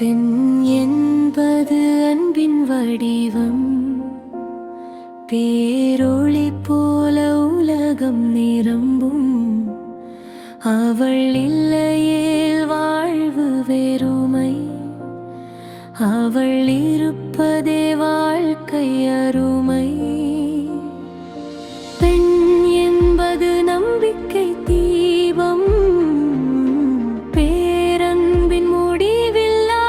பெண் என்பது அன்பின் வடிவம், பேரொளி போல உலகம் நிரம்பும். அவள் இல்லையேல் வாழ்வு வெறுமை, அவள் இருப்பதே வாழ்க்கை அருமை. பெண் என்பது நம்பிக்கை தீபம், பேரன்பின் முடிவில்லா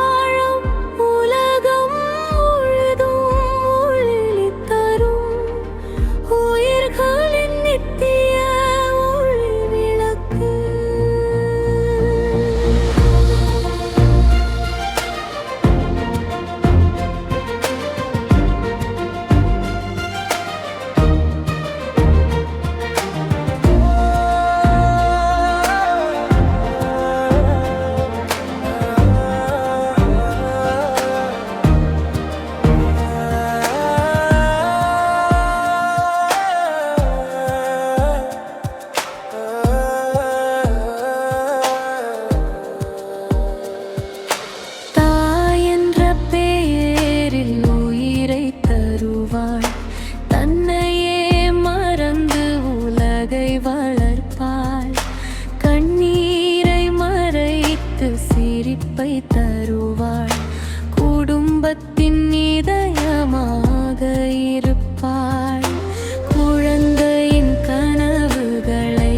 ஆழம். உலகம் முழுதும் ஒளி தரும் உயிர்களின் நித்திய ஒளி விளக்கு. தன்னையே மறந்து உலகை வளர்ப்பாள், கண்ணீரை மறைத்து சிரிப்பை தருவாள். குடும்பத்தின் இதயமாக இருப்பாள், குழந்தையின் கனவுகளை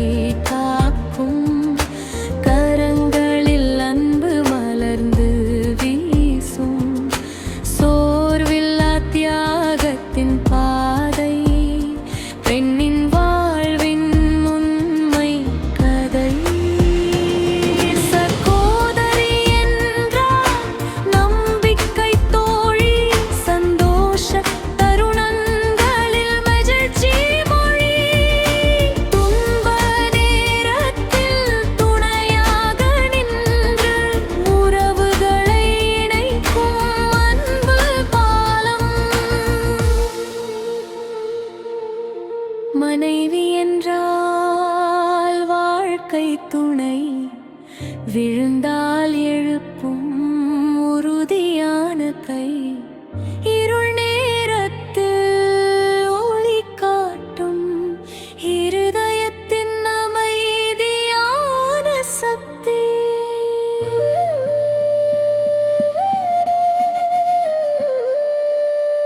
காக்கும். கரங்களில் அன்பு மலர்ந்து வீசும், சோர்வில்லா தியாகத்தின் பாதை. பெண்ணின் வாழ்வின் உண்மை கதை. சகோதரி என்றால் நம்பிக்கை தோழி, சந்தோஷ தருணங்களில் மகிழ்ச்சி மொழி. துன்ப நேரத்தில் துணையாக நின்று உறவுகளை இணைக்கும் அன்பு பாலம். மனைவி என்றால் வாழ்க்கை துணை, விழுந்தால் எழுப்பும் உறுதியான கை. இருள் நேரத்தில் ஒளி காட்டும் இருதயத்தின் அமைதியான சக்தி.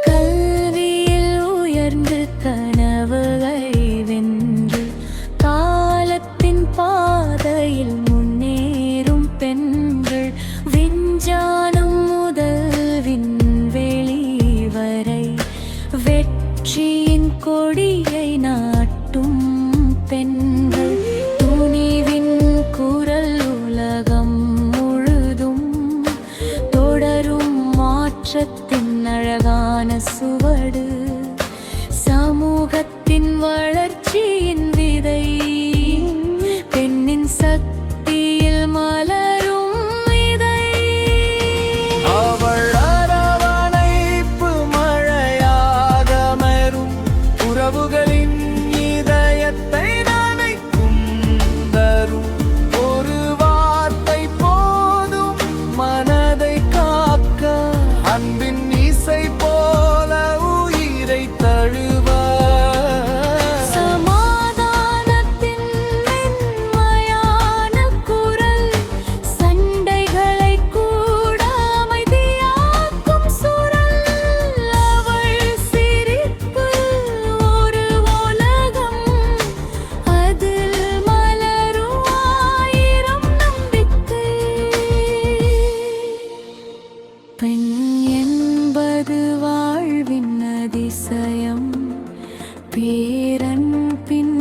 கல்வியில் உயர்ந்து கனவுகளை வென்று, காலத்தின் பாதையில் முன்னேறும் பெண்கள். விஞ்ஞானம் முதல் விண்வெளி வரை வெற்றியின் கொடியை நாட்டும் பெண்கள். துணிவின் குரல் உலகம் முழுதும் தொடரும் மாற்றத்தின் அழகான சுவடு. சமூகத்தின் வளர்ச்சியின் விதை, பெண்ணின் சக்தியில் மலரும் விதை. அவள் அரவணைப்பு மழையாக மரும், உறவுகளின் இதயத்தை நனைக்கும் தரும். ஒரு வார்த்தை போதும் மனதை காக்க, அன்பின் இசை போல உயிரை தழுவ. சமாதானத்தின் மென்மையான குரல், சண்டைகளை கூட அமைதியாக்கும் சுரல். அவள் சிரிப்பு ஒரு உலகம், அதில் மலரும் ஆயிரம் நம்பிக்கை. பெண் என்பது வாழ்வின் அதிசயம், பேரன்பின்